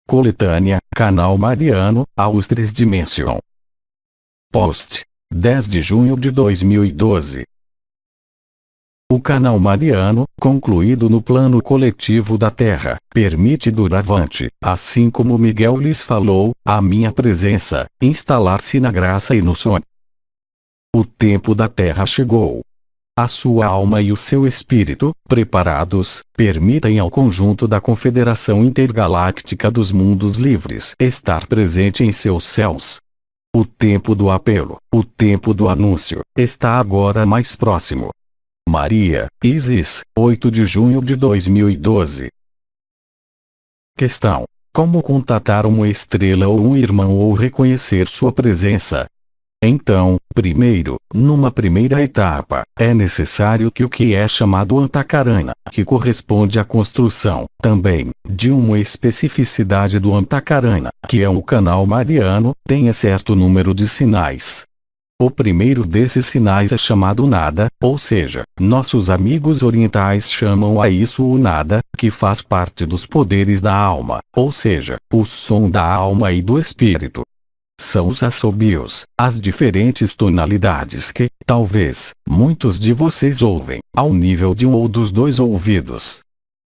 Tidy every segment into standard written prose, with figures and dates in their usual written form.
Coletânea, Canal Mariano, Austris Dimension. Post. 10 de junho de 2012. O canal Mariano, concluído no plano coletivo da Terra, permite doravante, assim como Miguel lhes falou, a minha presença, instalar-se na graça e no sonho. O tempo da Terra chegou. A sua alma e o seu espírito, preparados, permitem ao conjunto da Confederação Intergaláctica dos Mundos Livres estar presente em seus céus. O tempo do apelo, o tempo do anúncio, está agora mais próximo. Maria, Isis, 8 de junho de 2012. Questão: como contatar uma estrela ou um irmão ou reconhecer sua presença? Então, primeiro, numa primeira etapa, é necessário que o que é chamado Antakarana, que corresponde à construção, também, de uma especificidade do Antakarana, que é o canal mariano, tenha certo número de sinais. O primeiro desses sinais é chamado nada, ou seja, nossos amigos orientais chamam a isso o nada, que faz parte dos poderes da alma, ou seja, o som da alma e do espírito. São os assobios, as diferentes tonalidades que, talvez, muitos de vocês ouvem, ao nível de um ou dos dois ouvidos.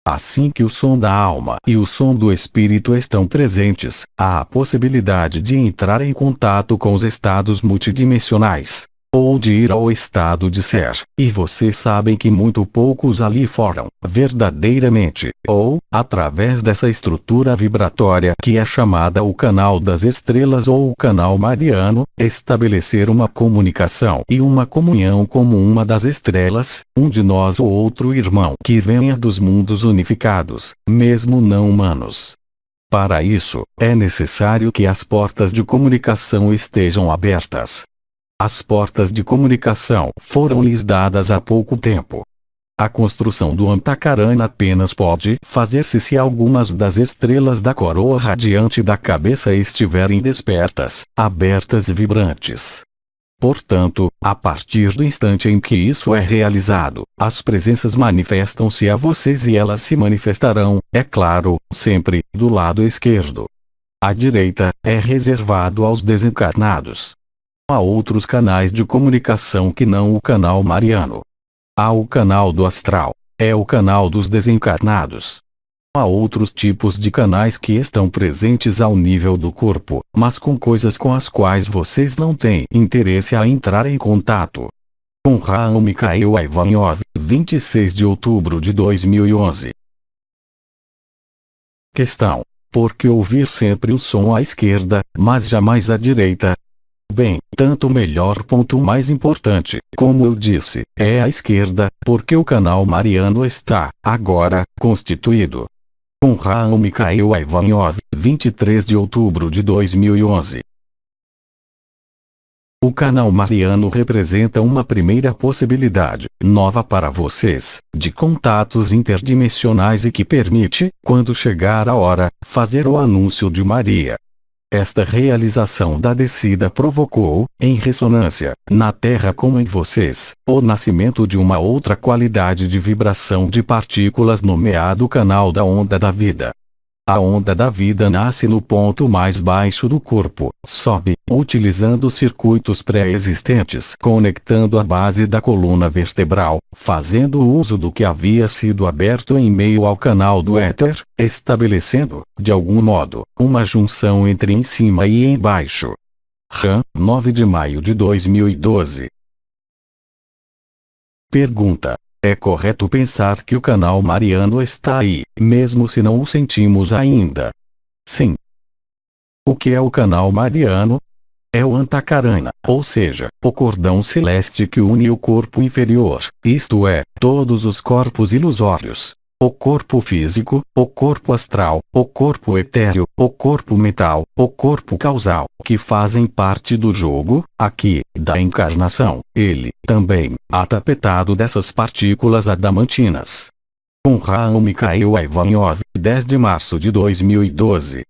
Assim que o som da alma e o som do espírito estão presentes, há a possibilidade de entrar em contato com os estados multidimensionais, ou de ir ao estado de ser, e vocês sabem que muito poucos ali foram, verdadeiramente, ou, através dessa estrutura vibratória que é chamada o canal das estrelas ou o canal mariano, estabelecer uma comunicação e uma comunhão como uma das estrelas, um de nós ou outro irmão que venha dos mundos unificados, mesmo não humanos. Para isso, é necessário que as portas de comunicação estejam abertas. As portas de comunicação foram-lhes dadas há pouco tempo. A construção do Antakarana apenas pode fazer-se se algumas das estrelas da coroa radiante da cabeça estiverem despertas, abertas e vibrantes. Portanto, a partir do instante em que isso é realizado, as presenças manifestam-se a vocês e elas se manifestarão, é claro, sempre, do lado esquerdo. A direita é reservado aos desencarnados. Há outros canais de comunicação que não o canal mariano. Há o canal do astral, é o canal dos desencarnados. Há outros tipos de canais que estão presentes ao nível do corpo, mas com coisas com as quais vocês não têm interesse a entrar em contato. Com Raul Mikhail Ivanov, 26 de outubro de 2011. Questão: por que ouvir sempre o som à esquerda, mas jamais à direita? Bem, tanto melhor. O mais importante, como eu disse, é a esquerda, porque o canal mariano está, agora, constituído. Com Raul Mikhail Ivanov, 23 de outubro de 2011. O canal mariano representa uma primeira possibilidade, nova para vocês, de contatos interdimensionais e que permite, quando chegar a hora, fazer o anúncio de Maria. Esta realização da descida provocou, em ressonância, na Terra como em vocês, o nascimento de uma outra qualidade de vibração de partículas nomeado canal da onda da vida. A onda da vida nasce no ponto mais baixo do corpo, sobe, utilizando circuitos pré-existentes, conectando a base da coluna vertebral, fazendo uso do que havia sido aberto em meio ao canal do éter, estabelecendo, de algum modo, uma junção entre em cima e embaixo. RAM, 9 de maio de 2012. Pergunta: é correto pensar que o canal mariano está aí, mesmo se não o sentimos ainda? Sim. O que é o canal mariano? É o Antakarana, ou seja, o cordão celeste que une o corpo inferior, isto é, todos os corpos ilusórios. O corpo físico, o corpo astral, o corpo etéreo, o corpo mental, o corpo causal, que fazem parte do jogo, aqui, da encarnação, ele, também, atapetado dessas partículas adamantinas. Com Raul Mikhail Ivanov, 10 de março de 2012.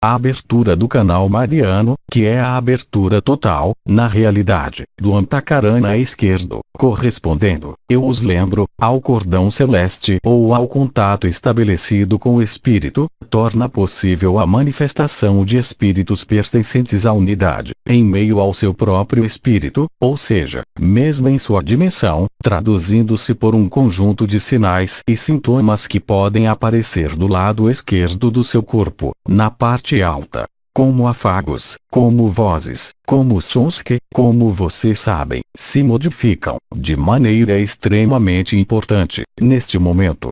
A abertura do canal mariano, que é a abertura total, na realidade, do Antakarana esquerdo, correspondendo, eu os lembro, ao cordão celeste ou ao contato estabelecido com o espírito, torna possível a manifestação de espíritos pertencentes à unidade, em meio ao seu próprio espírito, ou seja, mesmo em sua dimensão, traduzindo-se por um conjunto de sinais e sintomas que podem aparecer do lado esquerdo do seu corpo, na parte alta. Como afagos, como vozes, como sons que, como vocês sabem, se modificam, de maneira extremamente importante, neste momento.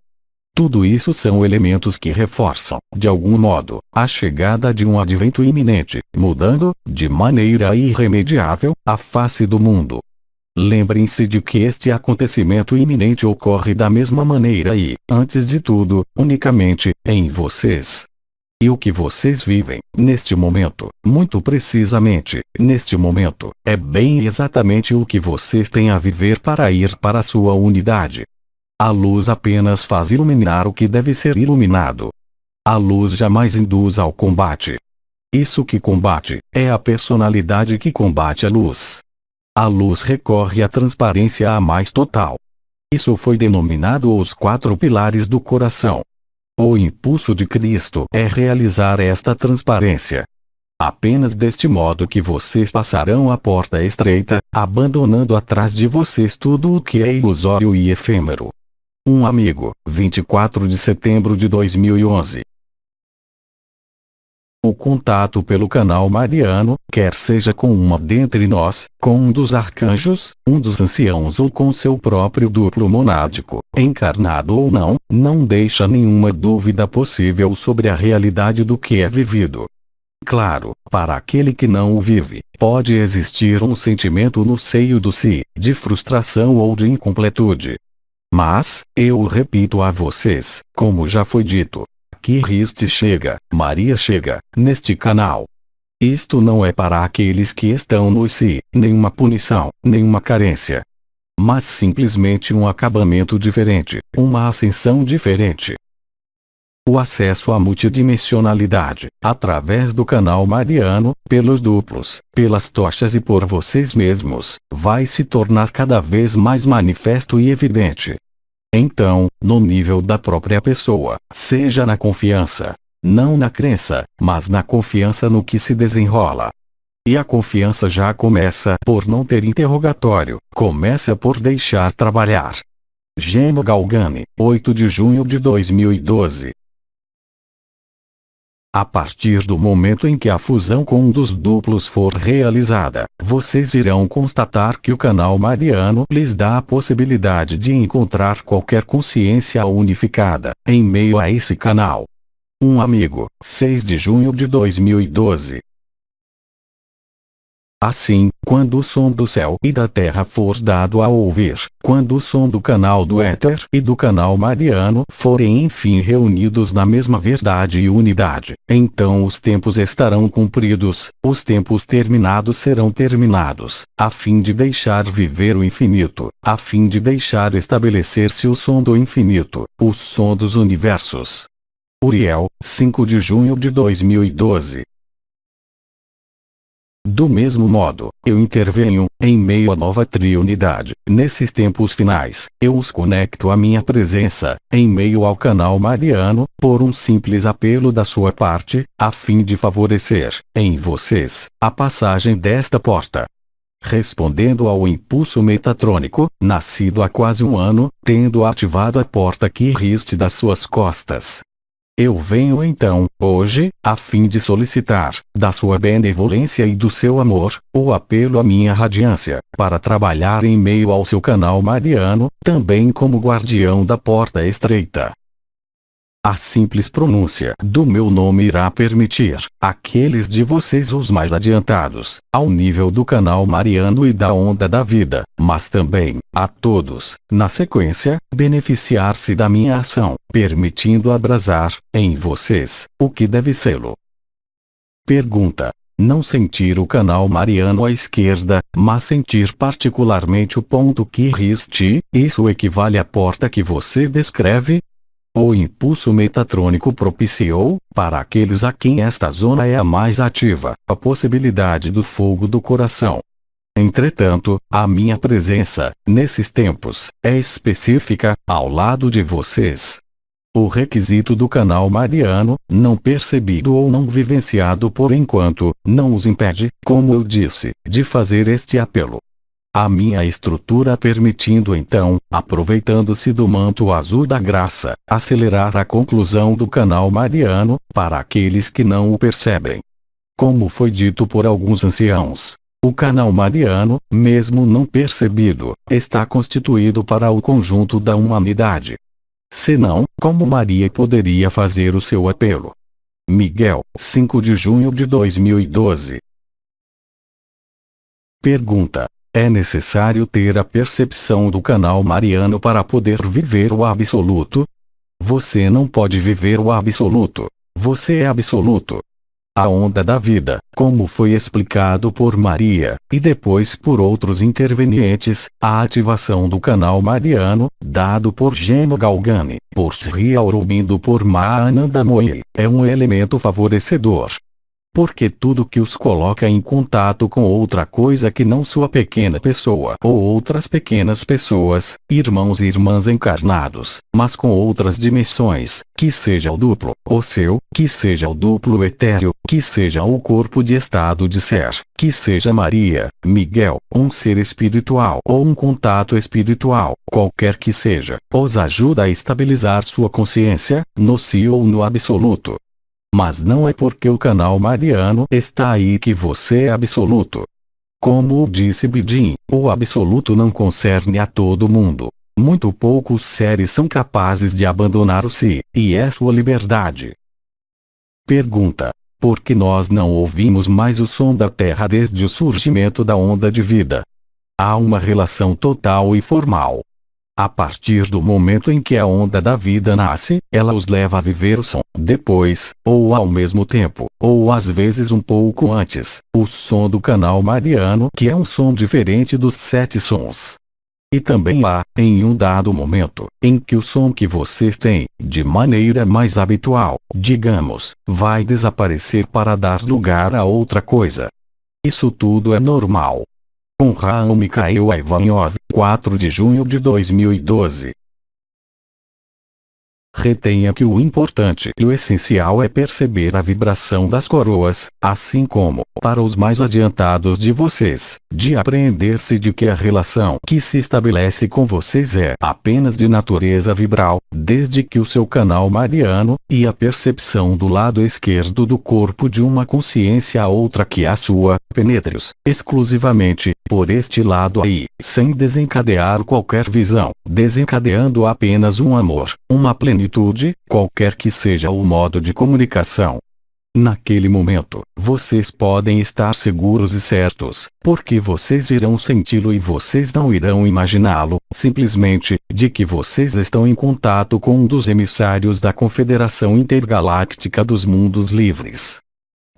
Tudo isso são elementos que reforçam, de algum modo, a chegada de um advento iminente, mudando, de maneira irremediável, a face do mundo. Lembrem-se de que este acontecimento iminente ocorre da mesma maneira e, antes de tudo, unicamente, em vocês. E o que vocês vivem, neste momento, muito precisamente, neste momento, é bem exatamente o que vocês têm a viver para ir para a sua unidade. A luz apenas faz iluminar o que deve ser iluminado. A luz jamais induz ao combate. Isso que combate, é a personalidade que combate a luz. A luz recorre à transparência a mais total. Isso foi denominado os 4 pilares do coração. O impulso de Cristo é realizar esta transparência. Apenas deste modo que vocês passarão a porta estreita, abandonando atrás de vocês tudo o que é ilusório e efêmero. Um amigo, 24 de setembro de 2011. O contato pelo canal mariano, quer seja com uma dentre nós, com um dos arcanjos, um dos anciãos ou com seu próprio duplo monádico, encarnado ou não, não deixa nenhuma dúvida possível sobre a realidade do que é vivido. Claro, para aquele que não o vive, pode existir um sentimento no seio do si, de frustração ou de incompletude. Mas, eu repito a vocês, como já foi dito, Cristo chega, Maria chega, neste canal. Isto não é para aqueles que estão no si, nenhuma punição, nenhuma carência. Mas simplesmente um acabamento diferente, uma ascensão diferente. O acesso à multidimensionalidade, através do canal mariano, pelos duplos, pelas tochas e por vocês mesmos, vai se tornar cada vez mais manifesto e evidente. Então, no nível da própria pessoa, seja na confiança, não na crença, mas na confiança no que se desenrola. E a confiança já começa por não ter interrogatório, começa por deixar trabalhar. Geno Galgani, 8 de junho de 2012. A partir do momento em que a fusão com um dos duplos for realizada, vocês irão constatar que o canal mariano lhes dá a possibilidade de encontrar qualquer consciência unificada, em meio a esse canal. Um amigo, 6 de junho de 2012. Assim, quando o som do céu e da terra for dado a ouvir, quando o som do canal do éter e do canal mariano forem enfim reunidos na mesma verdade e unidade, então os tempos estarão cumpridos, os tempos terminados serão terminados, a fim de deixar viver o infinito, a fim de deixar estabelecer-se o som do infinito, o som dos universos. Uriel, 5 de junho de 2012. Do mesmo modo, eu intervenho, em meio à nova triunidade, nesses tempos finais, eu os conecto à minha presença, em meio ao canal mariano, por um simples apelo da sua parte, a fim de favorecer, em vocês, a passagem desta porta. Respondendo ao impulso metatrônico, nascido há quase um ano, tendo ativado a porta que riste das suas costas. Eu venho então, hoje, a fim de solicitar, da sua benevolência e do seu amor, o apelo à minha radiância, para trabalhar em meio ao seu canal mariano, também como guardião da porta estreita. A simples pronúncia do meu nome irá permitir, àqueles de vocês os mais adiantados, ao nível do canal mariano e da onda da vida, mas também, a todos, na sequência, beneficiar-se da minha ação, permitindo abrasar, em vocês, o que deve sê-lo. Pergunta. Não sentir o canal mariano à esquerda, mas sentir particularmente o ponto que riste, isso equivale à porta que você descreve? O impulso metatrônico propiciou, para aqueles a quem esta zona é a mais ativa, a possibilidade do fogo do coração. Entretanto, a minha presença, nesses tempos, é específica, ao lado de vocês. O requisito do canal mariano, não percebido ou não vivenciado por enquanto, não os impede, como eu disse, de fazer este apelo. A minha estrutura permitindo então, aproveitando-se do manto azul da graça, acelerar a conclusão do canal mariano, para aqueles que não o percebem. Como foi dito por alguns anciãos, o canal mariano, mesmo não percebido, está constituído para o conjunto da humanidade. Senão, como Maria poderia fazer o seu apelo? Miguel, 5 de junho de 2012. Pergunta: é necessário ter a percepção do canal mariano para poder viver o absoluto? Você não pode viver o absoluto. Você é absoluto. A onda da vida, como foi explicado por Maria, e depois por outros intervenientes, a ativação do canal mariano, dado por Geno Galgani, por Sri Aurobindo, por Mahananda Mohi, é um elemento favorecedor. Porque tudo que os coloca em contato com outra coisa que não sua pequena pessoa ou outras pequenas pessoas, irmãos e irmãs encarnados, mas com outras dimensões, que seja o duplo, o seu, que seja o duplo etéreo, que seja o corpo de estado de ser, que seja Maria, Miguel, um ser espiritual ou um contato espiritual, qualquer que seja, os ajuda a estabilizar sua consciência, no si ou no absoluto. Mas não é porque o canal mariano está aí que você é absoluto. Como disse Bidin, o absoluto não concerne a todo mundo. Muito poucos seres são capazes de abandonar o si, e é sua liberdade. Pergunta: por que nós não ouvimos mais o som da Terra desde o surgimento da onda de vida? Há uma relação total e formal. A partir do momento em que a onda da vida nasce, ela os leva a viver o som. Depois, ou ao mesmo tempo, ou às vezes um pouco antes, o som do canal mariano, que é um som diferente dos 7 sons. E também há, em um dado momento, em que o som que vocês têm, de maneira mais habitual, digamos, vai desaparecer para dar lugar a outra coisa. Isso tudo é normal. Com Raul Mikhail Ivanov, 4 de junho de 2012. Retenha que o importante e o essencial é perceber a vibração das coroas, assim como, para os mais adiantados de vocês, de apreender-se de que a relação que se estabelece com vocês é apenas de natureza vibral, desde que o seu canal mariano, e a percepção do lado esquerdo do corpo de uma consciência a outra que a sua, penetre-os, exclusivamente, por este lado aí, sem desencadear qualquer visão, desencadeando apenas um amor, uma plenitude, qualquer que seja o modo de comunicação. Naquele momento, vocês podem estar seguros e certos, porque vocês irão senti-lo e vocês não irão imaginá-lo, simplesmente, de que vocês estão em contato com um dos emissários da Confederação Intergaláctica dos Mundos Livres.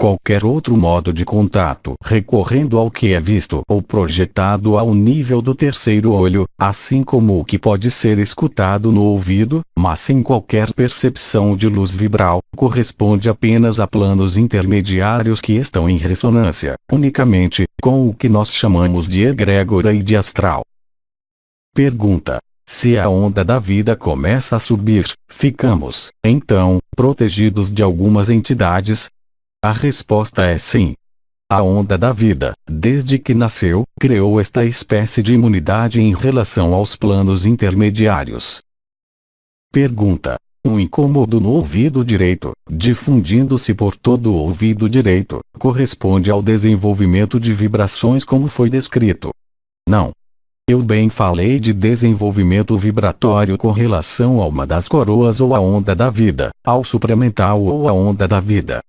Qualquer outro modo de contato, recorrendo ao que é visto ou projetado ao nível do terceiro olho, assim como o que pode ser escutado no ouvido, mas sem qualquer percepção de luz vibral, corresponde apenas a planos intermediários que estão em ressonância, unicamente, com o que nós chamamos de egrégora e de astral. Pergunta: se a onda da vida começa a subir, ficamos, então, protegidos de algumas entidades? A resposta é sim. A onda da vida, desde que nasceu, criou esta espécie de imunidade em relação aos planos intermediários. Pergunta: um incômodo no ouvido direito, difundindo-se por todo o ouvido direito, corresponde ao desenvolvimento de vibrações como foi descrito? Não. Eu bem falei de desenvolvimento vibratório com relação a uma das coroas ou a onda da vida, ao supramental ou a onda da vida.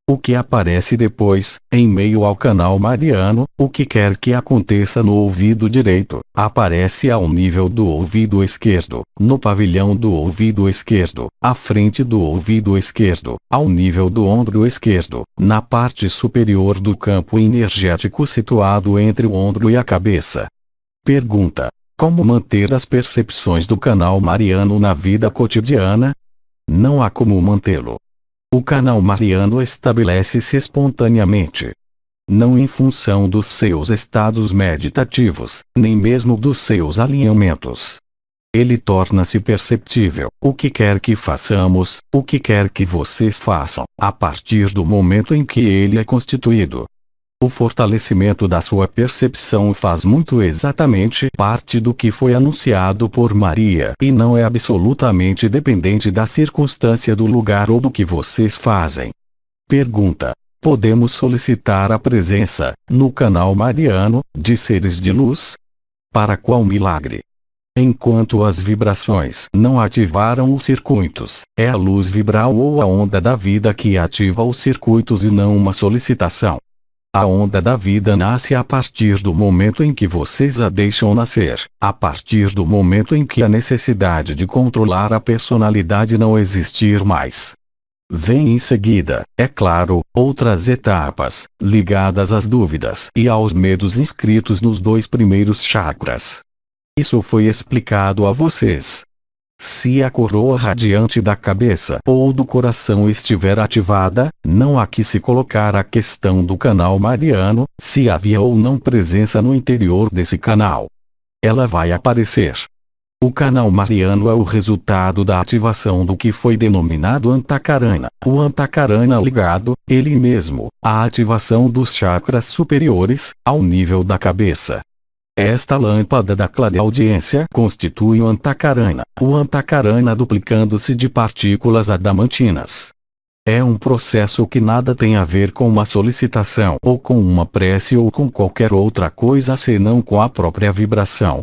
O que aparece depois, em meio ao canal mariano, o que quer que aconteça no ouvido direito, aparece ao nível do ouvido esquerdo, no pavilhão do ouvido esquerdo, à frente do ouvido esquerdo, ao nível do ombro esquerdo, na parte superior do campo energético situado entre o ombro e a cabeça. Pergunta: como manter as percepções do canal mariano na vida cotidiana? Não há como mantê-lo. O canal mariano estabelece-se espontaneamente. Não em função dos seus estados meditativos, nem mesmo dos seus alinhamentos. Ele torna-se perceptível, o que quer que façamos, o que quer que vocês façam, a partir do momento em que ele é constituído. O fortalecimento da sua percepção faz muito exatamente parte do que foi anunciado por Maria e não é absolutamente dependente da circunstância do lugar ou do que vocês fazem. Pergunta: podemos solicitar a presença, no canal mariano, de seres de luz? Para qual milagre? Enquanto as vibrações não ativaram os circuitos, é a luz vibral ou a onda da vida que ativa os circuitos e não uma solicitação. A onda da vida nasce a partir do momento em que vocês a deixam nascer, a partir do momento em que a necessidade de controlar a personalidade não existir mais. Vem em seguida, é claro, outras etapas, ligadas às dúvidas e aos medos inscritos nos 2 primeiros chakras. Isso foi explicado a vocês. Se a coroa radiante da cabeça ou do coração estiver ativada, não há que se colocar a questão do canal mariano, se havia ou não presença no interior desse canal. Ela vai aparecer. O canal mariano é o resultado da ativação do que foi denominado Antakarana. O Antakarana ligado, ele mesmo, à ativação dos chakras superiores, ao nível da cabeça. Esta lâmpada da clareaudiência constitui o Antakarana duplicando-se de partículas adamantinas. É um processo que nada tem a ver com uma solicitação ou com uma prece ou com qualquer outra coisa senão com a própria vibração.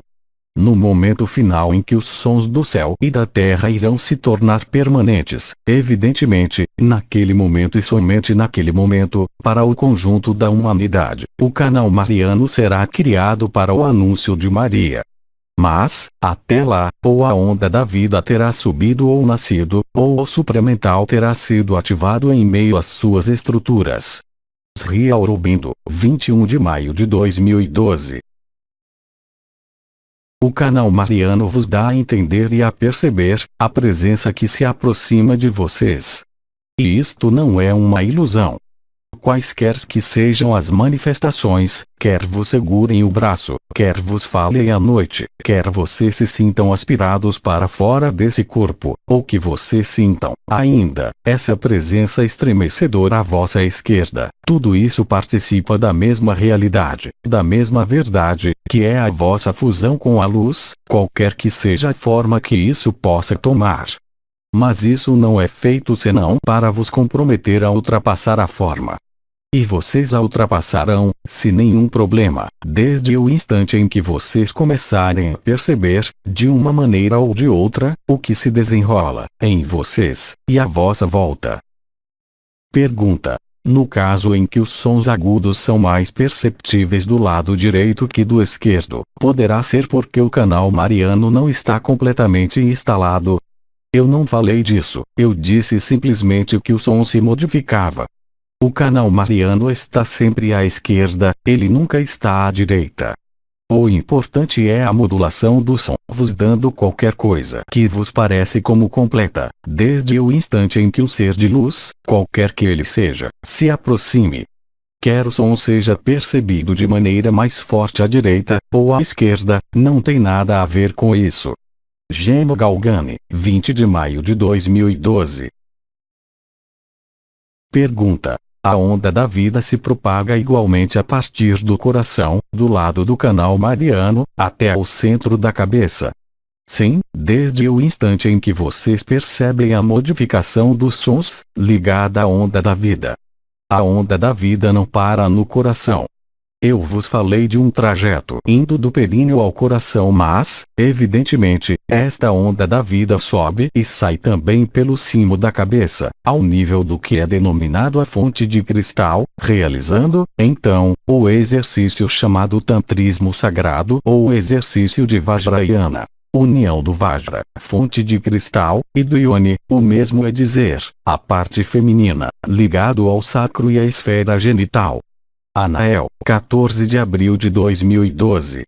No momento final em que os sons do céu e da terra irão se tornar permanentes, evidentemente, naquele momento e somente naquele momento, para o conjunto da humanidade, o canal mariano será criado para o anúncio de Maria. Mas, até lá, ou a onda da vida terá subido ou nascido, ou o supramental terá sido ativado em meio às suas estruturas. Sri Aurobindo, 21 de maio de 2012. O canal mariano vos dá a entender e a perceber a presença que se aproxima de vocês. E isto não é uma ilusão. Quaisquer que sejam as manifestações, quer vos segurem o braço, quer vos falem à noite, quer vocês se sintam aspirados para fora desse corpo, ou que vocês sintam, ainda, essa presença estremecedora à vossa esquerda, tudo isso participa da mesma realidade, da mesma verdade, que é a vossa fusão com a luz, qualquer que seja a forma que isso possa tomar. Mas isso não é feito senão para vos comprometer a ultrapassar a forma. E vocês a ultrapassarão, sem nenhum problema, desde o instante em que vocês começarem a perceber, de uma maneira ou de outra, o que se desenrola, em vocês, e à vossa volta. Pergunta: no caso em que os sons agudos são mais perceptíveis do lado direito que do esquerdo, poderá ser porque o canal mariano não está completamente instalado? Eu não falei disso, eu disse simplesmente que o som se modificava. O canal mariano está sempre à esquerda, ele nunca está à direita. O importante é a modulação do som, vos dando qualquer coisa que vos parece como completa, desde o instante em que um ser de luz, qualquer que ele seja, se aproxime. Quer o som seja percebido de maneira mais forte à direita, ou à esquerda, não tem nada a ver com isso. Geno Galgani, 20 de maio de 2012. Pergunta: a onda da vida se propaga igualmente a partir do coração, do lado do canal mariano, até ao centro da cabeça? Sim, desde o instante em que vocês percebem a modificação dos sons, ligada à onda da vida. A onda da vida não para no coração. Eu vos falei de um trajeto indo do períneo ao coração, mas, evidentemente, esta onda da vida sobe e sai também pelo cimo da cabeça, ao nível do que é denominado a fonte de cristal, realizando, então, o exercício chamado tantrismo sagrado ou o exercício de Vajrayana. União do Vajra, fonte de cristal, e do Yoni, o mesmo é dizer, a parte feminina, ligado ao sacro e à esfera genital. Anael, 14 de abril de 2012.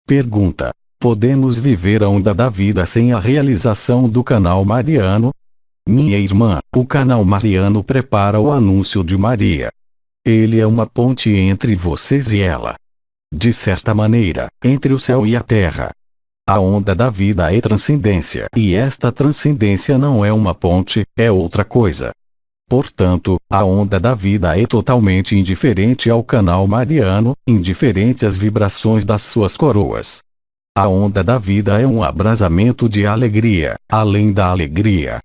Pergunta: Podemos viver a onda da vida sem a realização do canal mariano? Minha irmã, o canal mariano prepara o anúncio de Maria. Ele é uma ponte entre vocês e ela. De certa maneira, entre o céu e a terra. A onda da vida é transcendência, e esta transcendência não é uma ponte, é outra coisa. Portanto, a onda da vida é totalmente indiferente ao canal mariano, indiferente às vibrações das suas coroas. A onda da vida é um abrasamento de alegria, além da alegria.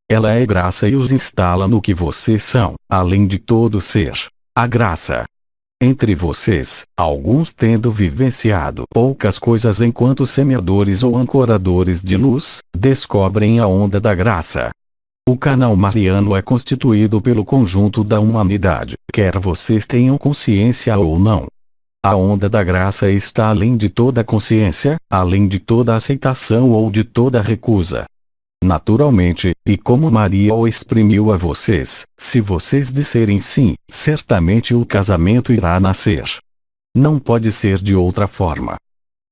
Ela é graça e os instala no que vocês são, além de todo ser. A graça. Entre vocês, alguns tendo vivenciado poucas coisas enquanto semeadores ou ancoradores de luz, descobrem a onda da graça. O canal mariano é constituído pelo conjunto da humanidade, quer vocês tenham consciência ou não. A onda da graça está além de toda consciência, além de toda aceitação ou de toda recusa. Naturalmente, e como Maria o exprimiu a vocês, se vocês disserem sim, certamente o casamento irá nascer. Não pode ser de outra forma.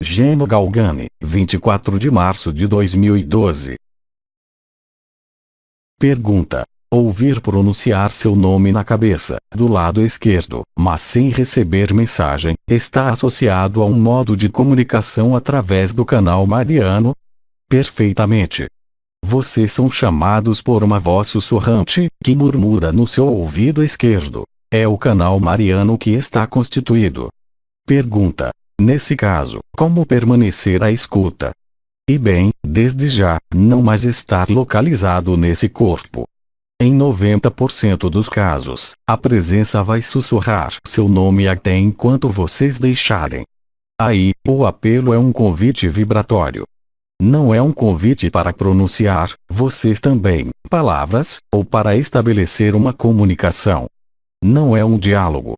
Geno Galgani, 24 de março de 2012. Pergunta: ouvir pronunciar seu nome na cabeça, do lado esquerdo, mas sem receber mensagem, está associado a um modo de comunicação através do canal mariano? Perfeitamente. Vocês são chamados por uma voz sussurrante, que murmura no seu ouvido esquerdo. É o canal mariano que está constituído. Pergunta: nesse caso, como permanecer à escuta? E bem, desde já, não mais estar localizado nesse corpo. Em 90% dos casos, a presença vai sussurrar seu nome até enquanto vocês deixarem. Aí, o apelo é um convite vibratório. Não é um convite para pronunciar, vocês também, palavras, ou para estabelecer uma comunicação. Não é um diálogo.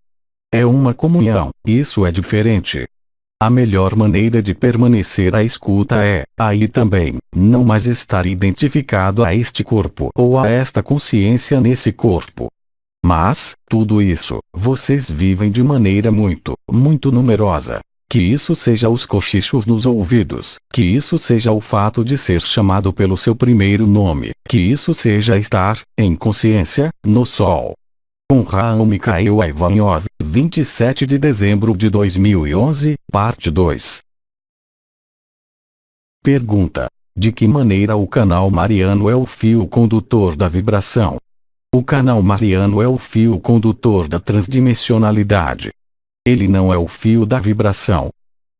É uma comunhão, isso é diferente. A melhor maneira de permanecer à escuta é, aí também, não mais estar identificado a este corpo ou a esta consciência nesse corpo. Mas, tudo isso, vocês vivem de maneira muito, muito numerosa. Que isso seja os cochichos nos ouvidos, que isso seja o fato de ser chamado pelo seu primeiro nome, que isso seja estar, em consciência, no sol. Com Raul Mikhail Ivanov, 27 de dezembro de 2011, parte 2. Pergunta: de que maneira o canal mariano é o fio condutor da vibração? O canal mariano é o fio condutor da transdimensionalidade. Ele não é o fio da vibração.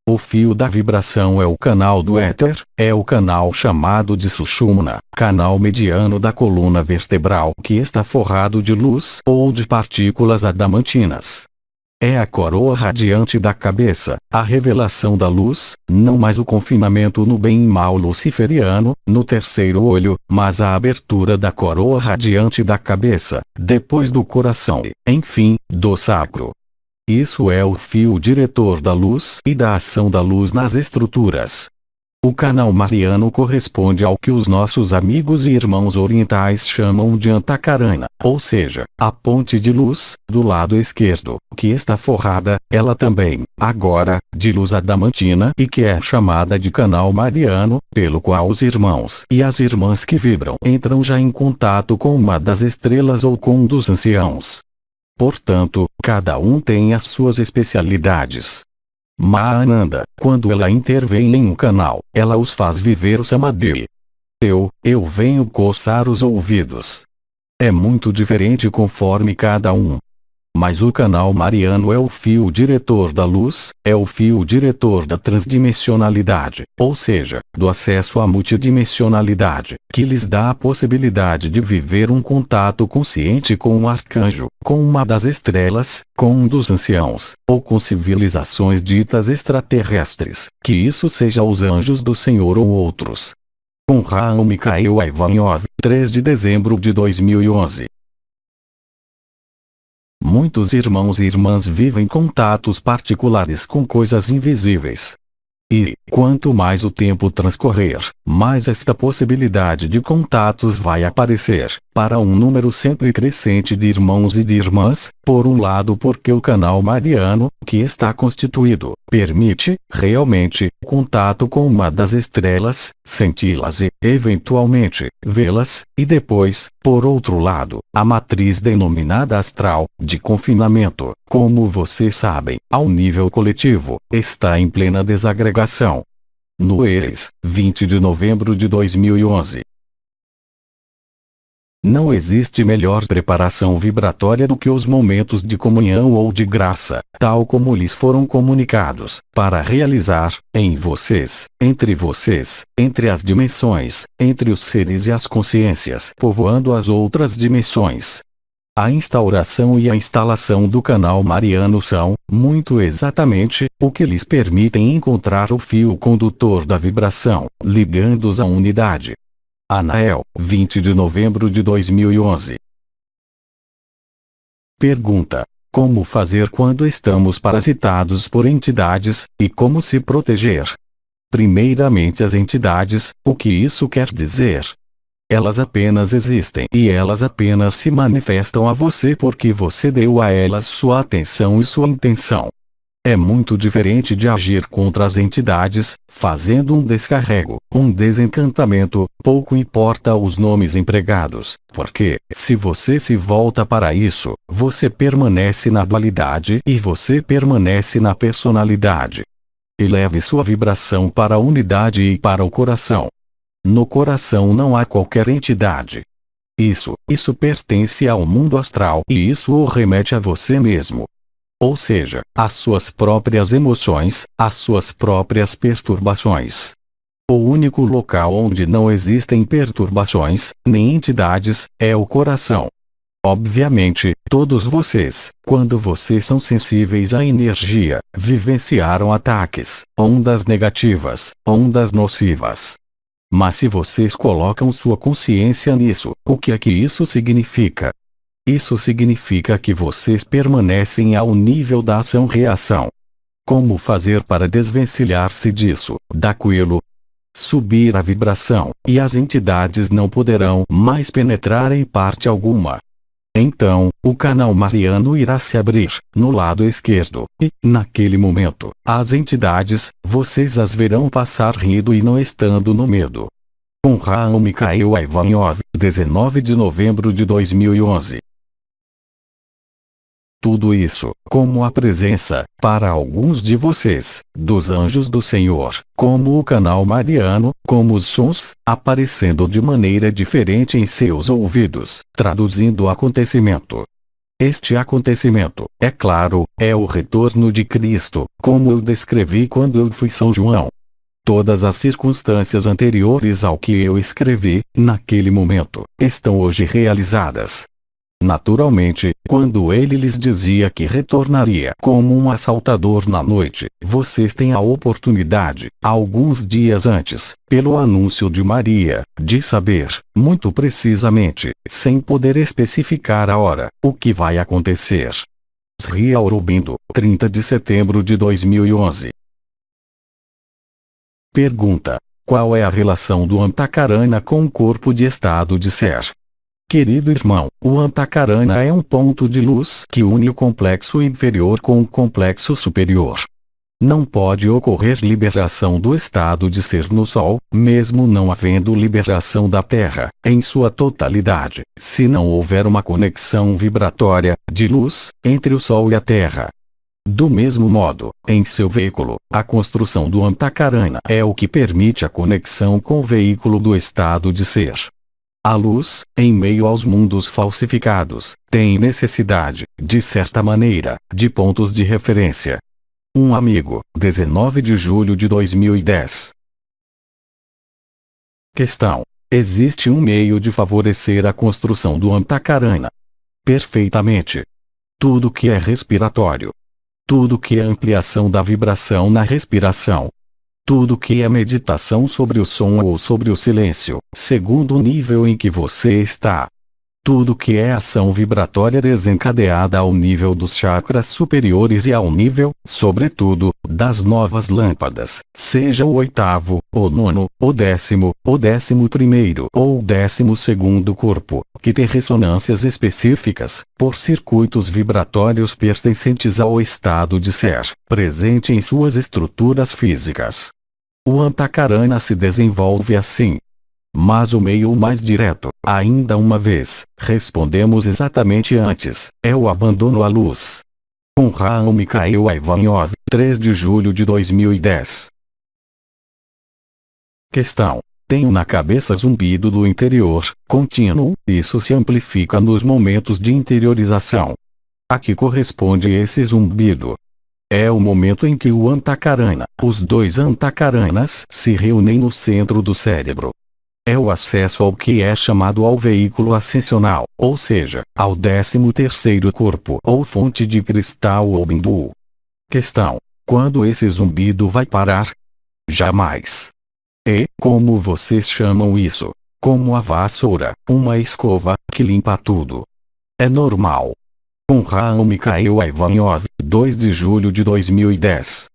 O fio da vibração é o canal do éter, é o canal chamado de Sushumna, canal mediano da coluna vertebral que está forrado de luz ou de partículas adamantinas. É a coroa radiante da cabeça, a revelação da luz, não mais o confinamento no bem e mal luciferiano, no terceiro olho, mas a abertura da coroa radiante da cabeça, depois do coração e, enfim, do sacro. Isso é o fio diretor da luz e da ação da luz nas estruturas. O canal mariano corresponde ao que os nossos amigos e irmãos orientais chamam de Antakarana, ou seja, a ponte de luz, do lado esquerdo, que está forrada, ela também, agora, de luz adamantina e que é chamada de canal mariano, pelo qual os irmãos e as irmãs que vibram entram já em contato com uma das estrelas ou com um dos anciãos. Portanto, cada um tem as suas especialidades. Mahananda, quando ela intervém em um canal, ela os faz viver o Samadhi. Eu venho coçar os ouvidos. É muito diferente conforme cada um. Mas o canal mariano é o fio diretor da luz, é o fio diretor da transdimensionalidade, ou seja, do acesso à multidimensionalidade, que lhes dá a possibilidade de viver um contato consciente com um arcanjo, com uma das estrelas, com um dos anciãos, ou com civilizações ditas extraterrestres, que isso seja os anjos do Senhor ou outros. Com Raul Mikhail Ivanov, 3 de dezembro de 2011. Muitos irmãos e irmãs vivem contatos particulares com coisas invisíveis. E, quanto mais o tempo transcorrer, mais esta possibilidade de contatos vai aparecer, para um número sempre crescente de irmãos e de irmãs, por um lado porque o canal mariano, que está constituído, permite, realmente, contato com uma das estrelas, senti-las e, eventualmente, vê-las, e depois, por outro lado, a matriz denominada astral, de confinamento, como vocês sabem, ao nível coletivo, está em plena desagregação. No ERES, 20 de novembro de 2011. Não existe melhor preparação vibratória do que os momentos de comunhão ou de graça, tal como lhes foram comunicados, para realizar, em vocês, entre as dimensões, entre os seres e as consciências, povoando as outras dimensões. A instauração e a instalação do canal mariano são, muito exatamente, o que lhes permitem encontrar o fio condutor da vibração, ligando-os à unidade. Anael, 20 de novembro de 2011. Pergunta: como fazer quando estamos parasitados por entidades, e como se proteger? Primeiramente, as entidades, o que isso quer dizer? Elas apenas existem e elas apenas se manifestam a você porque você deu a elas sua atenção e sua intenção. É muito diferente de agir contra as entidades, fazendo um descarrego, um desencantamento, pouco importa os nomes empregados, porque, se você se volta para isso, você permanece na dualidade e você permanece na personalidade. Eleve sua vibração para a unidade e para o coração. No coração não há qualquer entidade. Isso pertence ao mundo astral e isso o remete a você mesmo. Ou seja, às suas próprias emoções, às suas próprias perturbações. O único local onde não existem perturbações, nem entidades, é o coração. Obviamente, todos vocês, quando vocês são sensíveis à energia, vivenciaram ataques, ondas negativas, ondas nocivas. Mas se vocês colocam sua consciência nisso, o que é que isso significa? Isso significa que vocês permanecem ao nível da ação-reação. Como fazer para desvencilhar-se disso, daquilo? Subir a vibração, e as entidades não poderão mais penetrar em parte alguma. Então, o canal mariano irá se abrir, no lado esquerdo, e, naquele momento, as entidades, vocês as verão passar rindo e não estando no medo. Com Raul Mikhail Ivanov, 19 de novembro de 2011. Tudo isso, como a presença, para alguns de vocês, dos anjos do Senhor, como o canal mariano, como os sons, aparecendo de maneira diferente em seus ouvidos, traduzindo o acontecimento. Este acontecimento, é claro, é o retorno de Cristo, como eu descrevi quando eu fui São João. Todas as circunstâncias anteriores ao que eu escrevi, naquele momento, estão hoje realizadas. Naturalmente, quando ele lhes dizia que retornaria como um assaltador na noite, vocês têm a oportunidade, alguns dias antes, pelo anúncio de Maria, de saber, muito precisamente, sem poder especificar a hora, o que vai acontecer. Sri Aurobindo, 30 de setembro de 2011. Pergunta: qual é a relação do Antakarana com o corpo de estado de ser? Querido irmão, o Antakarana é um ponto de luz que une o complexo inferior com o complexo superior. Não pode ocorrer liberação do estado de ser no Sol, mesmo não havendo liberação da Terra, em sua totalidade, se não houver uma conexão vibratória, de luz, entre o Sol e a Terra. Do mesmo modo, em seu veículo, a construção do Antakarana é o que permite a conexão com o veículo do estado de ser. A luz, em meio aos mundos falsificados, tem necessidade, de certa maneira, de pontos de referência. Um amigo, 19 de julho de 2010. Questão: existe um meio de favorecer a construção do Antakarana? Perfeitamente. Tudo que é respiratório. Tudo que é ampliação da vibração na respiração. Tudo que é meditação sobre o som ou sobre o silêncio, segundo o nível em que você está. tudo que é ação vibratória desencadeada ao nível dos chakras superiores e ao nível, sobretudo, das novas lâmpadas, seja o 8º, o 9º, o 10º, o 11º ou o 12º corpo, que tem ressonâncias específicas, por circuitos vibratórios pertencentes ao estado de ser, presente em suas estruturas físicas. O Antakarana se desenvolve assim. Mas o meio mais direto, ainda uma vez, respondemos exatamente antes, é o abandono à luz. Com Raul Mikhail Ivanov, 3 de julho de 2010. Questão. Tenho na cabeça zumbido do interior, contínuo, isso se amplifica nos momentos de interiorização. A que corresponde esse zumbido? É o momento em que o Antakarana, os dois Antakaranas, se reúnem no centro do cérebro. É o acesso ao que é chamado ao veículo ascensional, ou seja, ao 13º corpo ou fonte de cristal ou bindu. Questão. Quando esse zumbido vai parar? Jamais. E, como vocês chamam isso? Como a vassoura, uma escova, que limpa tudo. É normal. Com Raul Mikhail Ivanov, 2 de julho de 2010.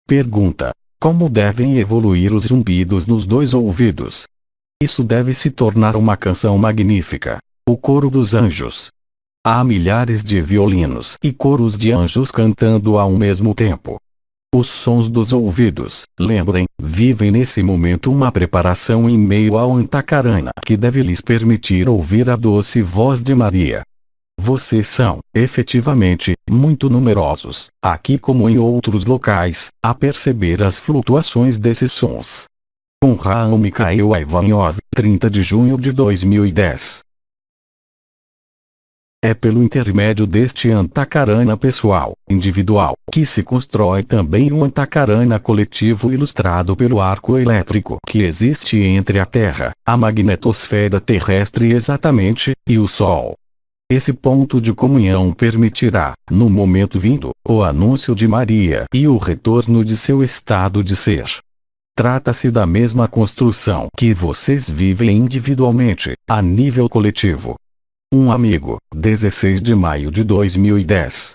Pergunta. Como devem evoluir os zumbidos nos dois ouvidos? Isso deve se tornar uma canção magnífica. O coro dos anjos. Há milhares de violinos e coros de anjos cantando ao mesmo tempo. Os sons dos ouvidos, lembrem, vivem nesse momento uma preparação em meio ao Antakarana que deve lhes permitir ouvir a doce voz de Maria. Vocês são, efetivamente, muito numerosos, aqui como em outros locais, a perceber as flutuações desses sons. Com Raul Mikhail Ivanov, 30 de junho de 2010. É pelo intermédio deste Antakarana pessoal, individual, que se constrói também um Antakarana coletivo ilustrado pelo arco elétrico que existe entre a Terra, a magnetosfera terrestre exatamente, e o Sol. Esse ponto de comunhão permitirá, no momento vindo, o anúncio de Maria e o retorno de seu estado de ser. Trata-se da mesma construção que vocês vivem individualmente, a nível coletivo. Um amigo, 16 de maio de 2010.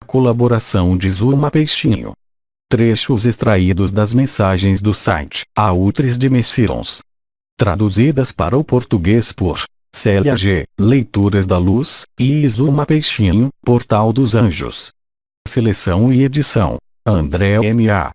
Colaboração de Zuma Peixinho. Trechos extraídos das mensagens do site A Ultris de Messirons. Traduzidas para o português por Célia G., Leituras da Luz, e Zuma Peixinho, Portal dos Anjos. Seleção e edição, André M.A.